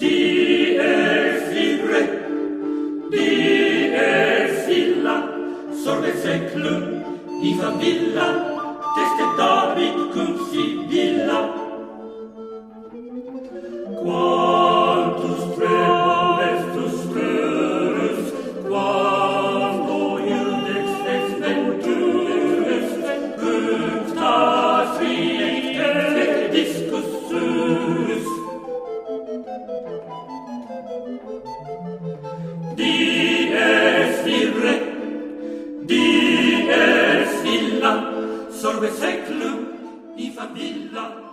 Die es ivre, die es illa, sorge seclum, iva villa, teste David cum Sibylla. Quantus tremulestus spurus, quando iudex ex venturus, punctas riecte discussus. Dies ire, dies illa, sorbe seclum, iva villa.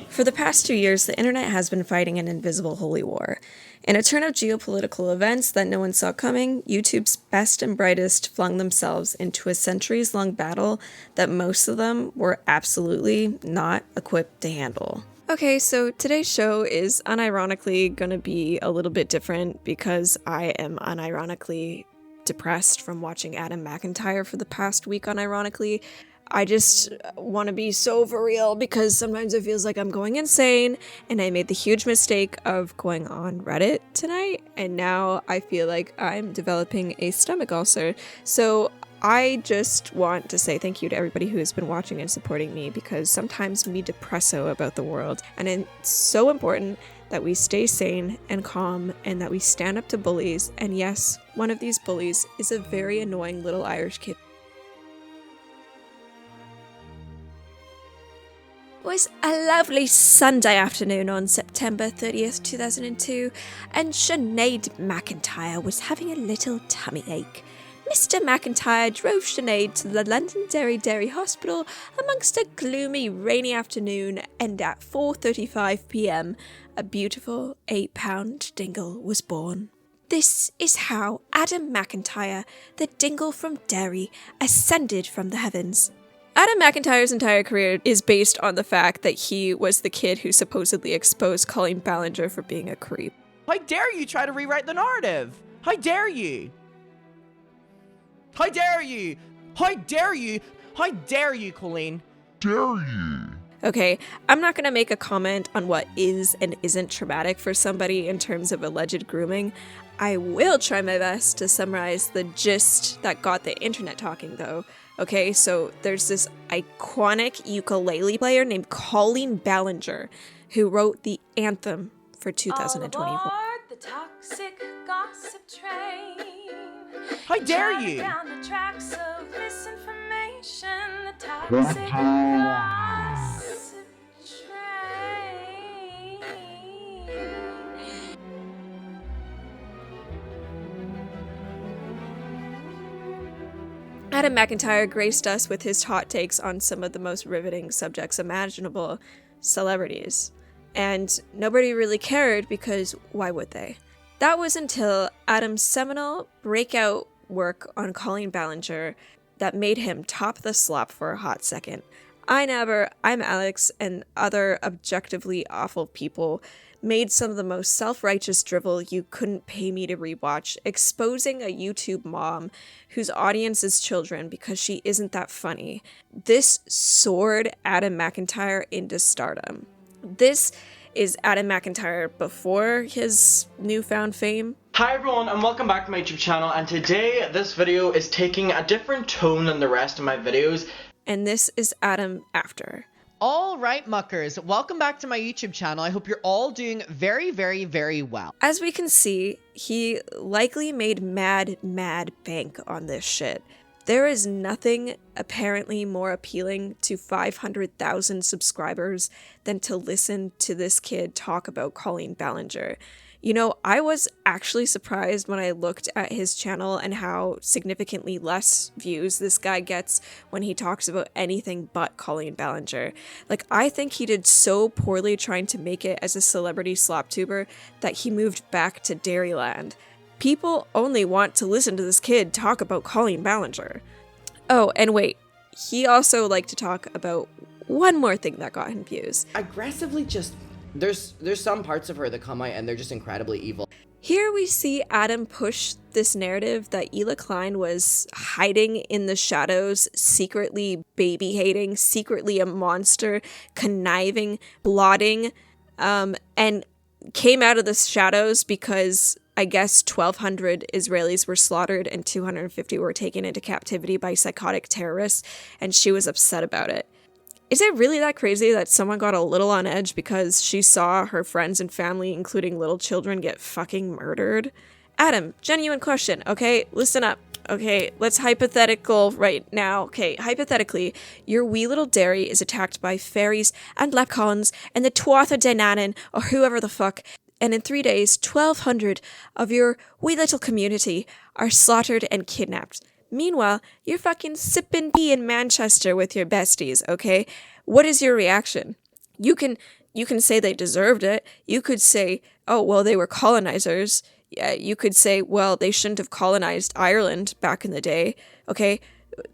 For the past 2 years, the internet has been fighting an invisible holy war. In a turn of geopolitical events that no one saw coming, YouTube's best and brightest flung themselves into a centuries-long battle that most of them were absolutely not equipped to handle. Okay, so today's show is unironically going to be a little bit different because I am unironically depressed from watching Adam MacIntyre for the past week unironically. I just want to be so for real because sometimes it feels like I'm going insane, and I made the huge mistake of going on Reddit tonight, and now I feel like I'm developing a stomach ulcer. So I just want to say thank you to everybody who has been watching and supporting me, because sometimes me depresso about the world, and it's so important that we stay sane and calm and that we stand up to bullies. And yes, one of these bullies is a very annoying little Irish kid. It was a lovely Sunday afternoon on September 30th, 2002, and Sinead McIntyre was having a little tummy ache. Mr. McIntyre drove Sinead to the Londonderry Dairy Hospital amongst a gloomy, rainy afternoon, and at 4:35 p.m, a beautiful 8-pound dingle was born. This is how Adam MacIntyre, the dingle from Derry, ascended from the heavens. Adam MacIntyre's entire career is based on the fact that he was the kid who supposedly exposed Colleen Ballinger for being a creep. How dare you try to rewrite the narrative? How dare you? How dare you? How dare you? How dare you, Colleen? Dare you? Okay, I'm not going to make a comment on what is and isn't traumatic for somebody in terms of alleged grooming. I will try my best to summarize the gist that got the internet talking, though. Okay, so there's this iconic ukulele player named Colleen Ballinger who wrote the anthem for 2024. All aboard the toxic gossip train. How dare you? Down the tracks of misinformation, the toxic gossip train. Adam MacIntyre graced us with his hot takes on some of the most riveting subjects imaginable, celebrities. And nobody really cared because why would they? That was until Adam's seminal breakout work on Colleen Ballinger that made him top the slop for a hot second. I'm Alex, and other objectively awful people made some of the most self-righteous drivel you couldn't pay me to rewatch, exposing a YouTube mom whose audience is children because she isn't that funny. This soared Adam MacIntyre into stardom. This is Adam MacIntyre before his newfound fame. Hi everyone, and welcome back to my YouTube channel, and today this video is taking a different tone than the rest of my videos. And this is Adam after. All right, muckers, welcome back to my YouTube channel. I hope you're all doing very, very, very well. As we can see, he likely made mad bank on this shit. There is nothing apparently more appealing to 500,000 subscribers than to listen to this kid talk about Colleen Ballinger. You know, I was actually surprised when I looked at his channel and how significantly less views this guy gets when he talks about anything but Colleen Ballinger. Like, I think he did so poorly trying to make it as a celebrity slop tuber that he moved back to Dairyland. People only want to listen to this kid talk about Colleen Ballinger. Oh, and wait, he also liked to talk about one more thing that got him views. Aggressively just... There's some parts of her that come out and they're just incredibly evil. Here we see Adam push this narrative that Ela Klein was hiding in the shadows, secretly baby-hating, secretly a monster, conniving, blotting, and came out of the shadows because I guess 1,200 Israelis were slaughtered and 250 were taken into captivity by psychotic terrorists, and she was upset about it. Is it really that crazy that someone got a little on edge because she saw her friends and family, including little children, get fucking murdered? Adam, genuine question, okay? Listen up. Okay, let's hypothetical right now. Okay, hypothetically, your wee little dairy is attacked by fairies and leprechauns and the Tuatha De Danann or whoever the fuck, and in 3 days, 1,200 of your wee little community are slaughtered and kidnapped. Meanwhile, you're fucking sipping tea in Manchester with your besties, okay? What is your reaction? You can say they deserved it. You could say, oh, well, they were colonizers. Yeah, you could say, well, they shouldn't have colonized Ireland back in the day, okay?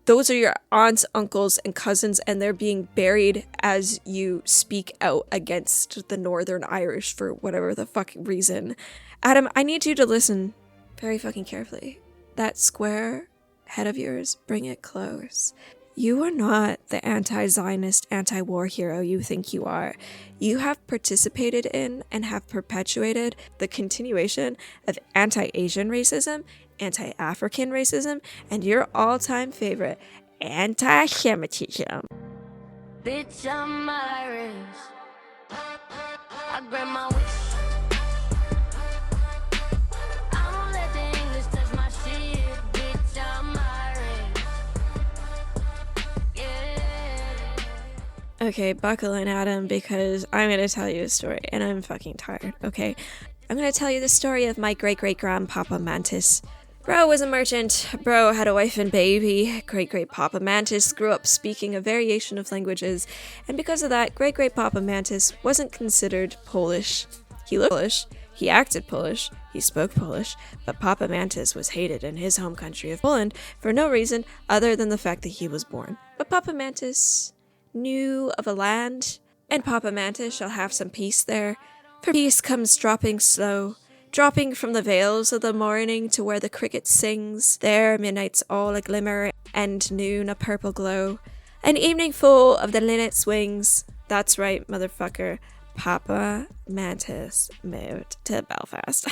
Those are your aunts, uncles, and cousins, and they're being buried as you speak out against the Northern Irish for whatever the fucking reason. Adam, I need you to listen very fucking carefully. That square head of yours, bring it close. You are not the anti-Zionist, anti-war hero you think you are. You have participated in and have perpetuated the continuation of anti-Asian racism, anti-African racism, and your all-time favorite, anti-Semitism. Bitch, I'm Irish. I grab my wish. I won't let the English touch my shit. Bitch, I'm Irish. Yeah. Okay, buckle in, Adam, because I'm going to tell you a story, and I'm fucking tired, okay? I'm going to tell you the story of my great-great-grandpapa Mantis. Bro was a merchant. Bro had a wife and baby. Great-great-papa Mantis grew up speaking a variation of languages, and because of that, great-great-papa Mantis wasn't considered Polish. He looked Polish, he acted Polish, he spoke Polish, but Papa Mantis was hated in his home country of Poland for no reason other than the fact that he was born. But Papa Mantis knew of a land, and Papa Mantis shall have some peace there, for peace comes dropping slow, dropping from the vales of the morning to where the cricket sings, there midnight's all a glimmer, and noon a purple glow, an evening full of the linnet's wings. That's right, motherfucker. Papa Mantis moved to Belfast.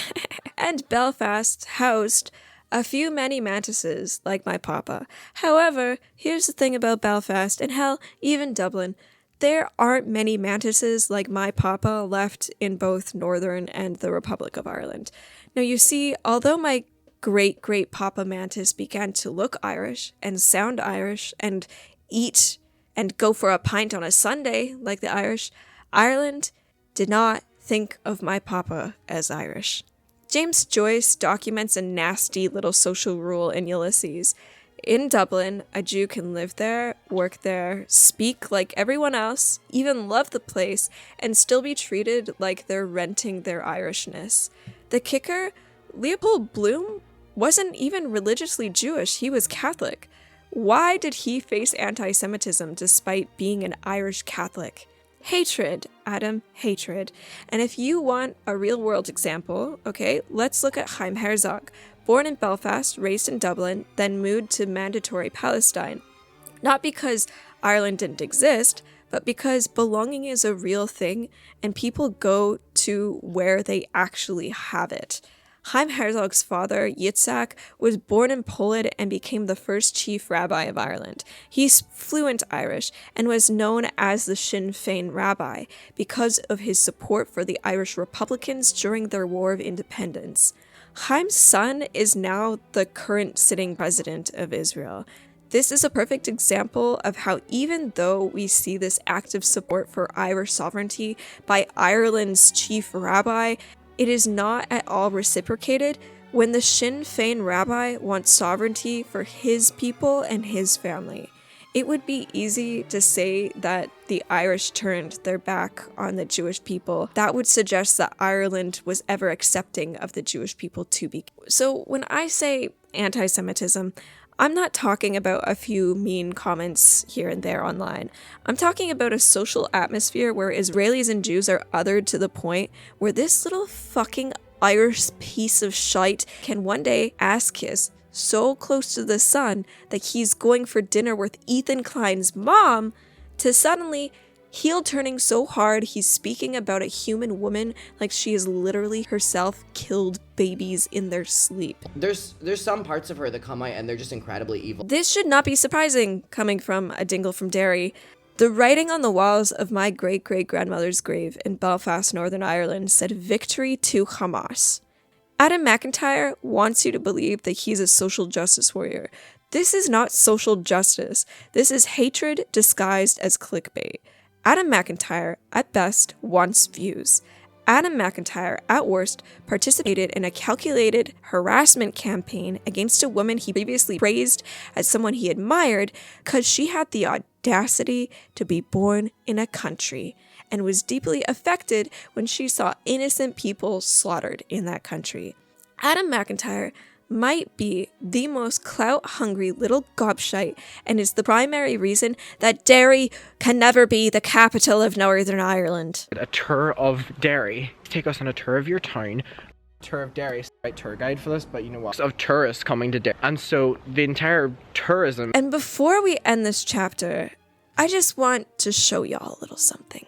And Belfast housed a few many mantises like my papa. However, here's the thing about Belfast, and hell, even Dublin. There aren't many mantises like my papa left in both Northern and the Republic of Ireland. Now you see, although my great-great-papa Mantis began to look Irish and sound Irish and eat and go for a pint on a Sunday like the Irish, Ireland did not think of my papa as Irish. James Joyce documents a nasty little social rule in Ulysses. In Dublin, a Jew can live there, work there, speak like everyone else, even love the place, and still be treated like they're renting their Irishness. The kicker, Leopold Bloom wasn't even religiously Jewish, he was Catholic. Why did he face anti-Semitism despite being an Irish Catholic? Hatred, Adam, hatred. And if you want a real-world example, okay, let's look at Chaim Herzog. Born in Belfast, raised in Dublin, then moved to Mandatory Palestine. Not because Ireland didn't exist, but because belonging is a real thing and people go to where they actually have it. Chaim Herzog's father, Yitzhak, was born in Poland and became the first chief rabbi of Ireland. He's fluent Irish and was known as the Sinn Féin rabbi because of his support for the Irish Republicans during their War of Independence. Chaim's son is now the current sitting president of Israel. This is a perfect example of how even though we see this active support for Irish sovereignty by Ireland's chief rabbi, it is not at all reciprocated when the Sinn Féin rabbi wants sovereignty for his people and his family. It would be easy to say that the Irish turned their back on the Jewish people. That would suggest that Ireland was ever accepting of the Jewish people to be. So when I say anti-Semitism, I'm not talking about a few mean comments here and there online. I'm talking about a social atmosphere where Israelis and Jews are othered to the point where this little fucking Irish piece of shite can one day ass kiss so close to the sun that he's going for dinner with Ethan Klein's mom to suddenly heel turning so hard he's speaking about a human woman like she has literally herself killed babies in their sleep. There's some parts of her that come out and they're just incredibly evil. This should not be surprising coming from a dingle from Derry. The writing on the walls of my great-great-grandmother's grave in Belfast, Northern Ireland said victory to Hamas. Adam MacIntyre wants you to believe that he's a social justice warrior. This is not social justice. This is hatred disguised as clickbait. Adam MacIntyre, at best, wants views. Adam MacIntyre, at worst, participated in a calculated harassment campaign against a woman he previously praised as someone he admired because she had the audacity to be born in a country and was deeply affected when she saw innocent people slaughtered in that country. Adam MacIntyre might be the most clout-hungry little gobshite and is the primary reason that Derry can never be the capital of Northern Ireland. A tour of Derry. Take us on a tour of your town. Tour of Derry. Right tour guide for this, but you know what? Of tourists coming to Derry. And so the entire tourism. And before we end this chapter, I just want to show y'all a little something.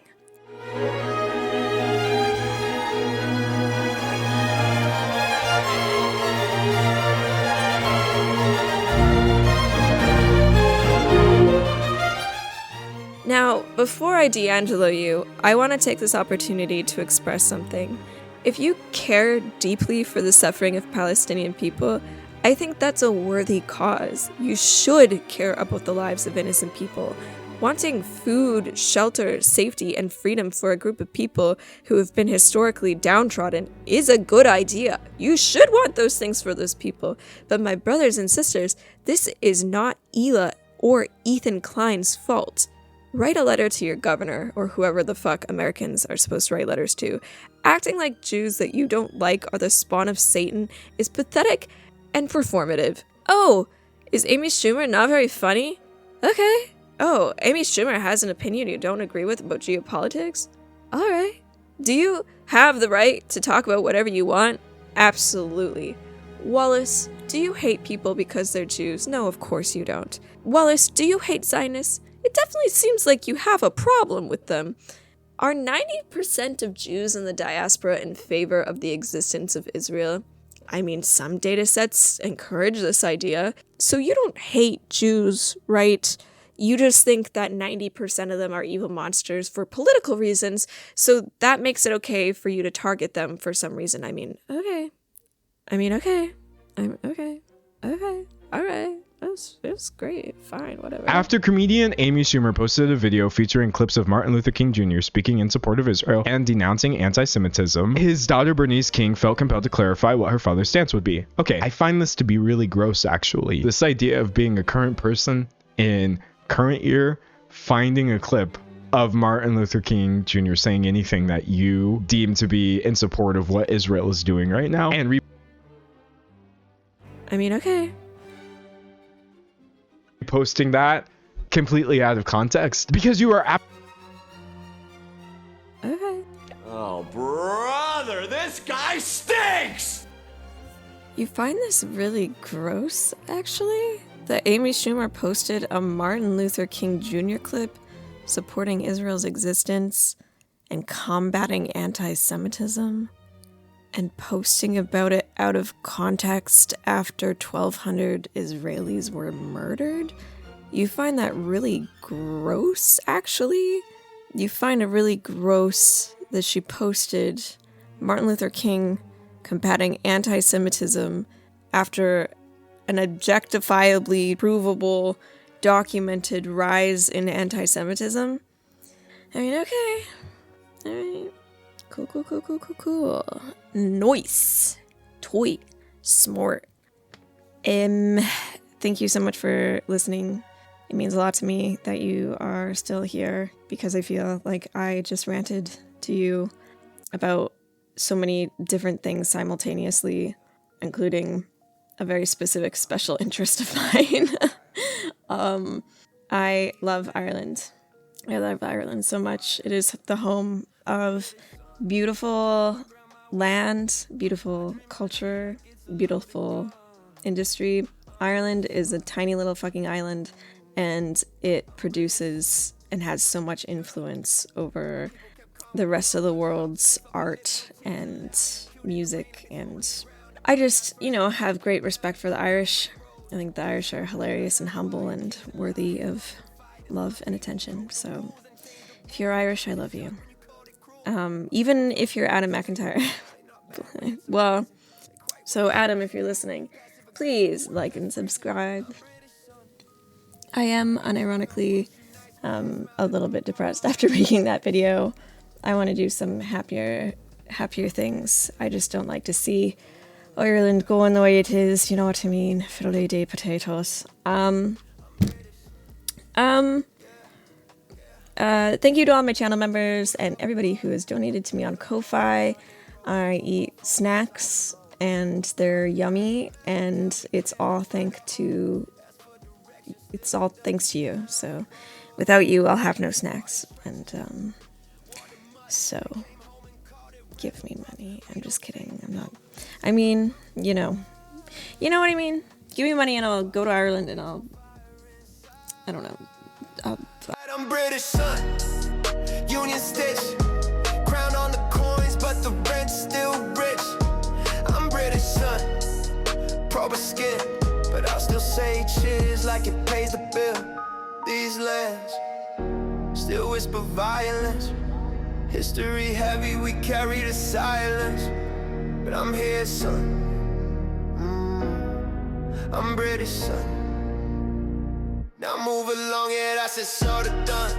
Now, before I D'Angelo you, I want to take this opportunity to express something. If you care deeply for the suffering of Palestinian people, I think that's a worthy cause. You should care about the lives of innocent people. Wanting food, shelter, safety, and freedom for a group of people who have been historically downtrodden is a good idea. You should want those things for those people. But my brothers and sisters, this is not Ela or Ethan Klein's fault. Write a letter to your governor, or whoever the fuck Americans are supposed to write letters to. Acting like Jews that you don't like are the spawn of Satan is pathetic and performative. Oh, is Amy Schumer not very funny? Okay. Oh, Amy Schumer has an opinion you don't agree with about geopolitics? Alright. Do you have the right to talk about whatever you want? Absolutely. Wallace, do you hate people because they're Jews? No, of course you don't. Wallace, do you hate Zionists? It definitely seems like you have a problem with them. Are 90% of Jews in the diaspora in favor of the existence of Israel? I mean, some data sets encourage this idea. So you don't hate Jews, right? You just think that 90% of them are evil monsters for political reasons, so that makes it okay for you to target them for some reason. Okay. Okay. Alright. It's great. Fine, whatever. After comedian Amy Schumer posted a video featuring clips of Martin Luther King Jr. speaking in support of Israel and denouncing anti-Semitism, his daughter Bernice King felt compelled to clarify what her father's stance would be. Okay, I find this to be really gross, actually. This idea of being a current person in current year, finding a clip of Martin Luther King Jr. saying anything that you deem to be in support of what Israel is doing right now, and okay. Posting that completely out of context because you are Okay. Oh, brother, this guy stinks! You find this really gross, actually? That Amy Schumer posted a Martin Luther King Jr. clip supporting Israel's existence and combating anti-Semitism, and posting about it out of context after 1,200 Israelis were murdered? You find that really gross, actually? You find it really gross that she posted Martin Luther King combating anti-Semitism after an objectifiably provable, documented rise in anti-Semitism? Okay. Alright. Cool. Nice. Toy. Smart. Thank you so much for listening. It means a lot to me that you are still here because I feel like I just ranted to you about so many different things simultaneously, including a very specific special interest of mine. I love Ireland. I love Ireland so much. It is the home of beautiful land, beautiful culture, beautiful industry. Ireland is a tiny little fucking island, and it produces and has so much influence over the rest of the world's art and music. And I just, you know, have great respect for the Irish. I think the Irish are hilarious and humble and worthy of love and attention. So if you're Irish, I love you. Even if you're Adam MacIntyre. Well, so Adam, if you're listening, please like and subscribe. I am unironically a little bit depressed after making that video. I want to do some happier things. I just don't like to see Ireland going the way it is, you know what I mean? Fiddly day potatoes. Thank you to all my channel members and everybody who has donated to me on Ko-Fi. I eat snacks and they're yummy, and it's all thanks to you. So without you, I'll have no snacks. And so give me money. I'm just kidding. I'm not. I mean, you know what I mean. Give me money and I'll go to Ireland and I don't know. I'm British, son. Union Stitch. Crown on the coins, but the rent's still rich. I'm British, son. Proper skin, but I'll still say cheers like it pays the bill. These lands still whisper violence. History heavy, we carry the silence. But I'm here, son. I'm British, son. Now move along, yeah, that's it, sort of done.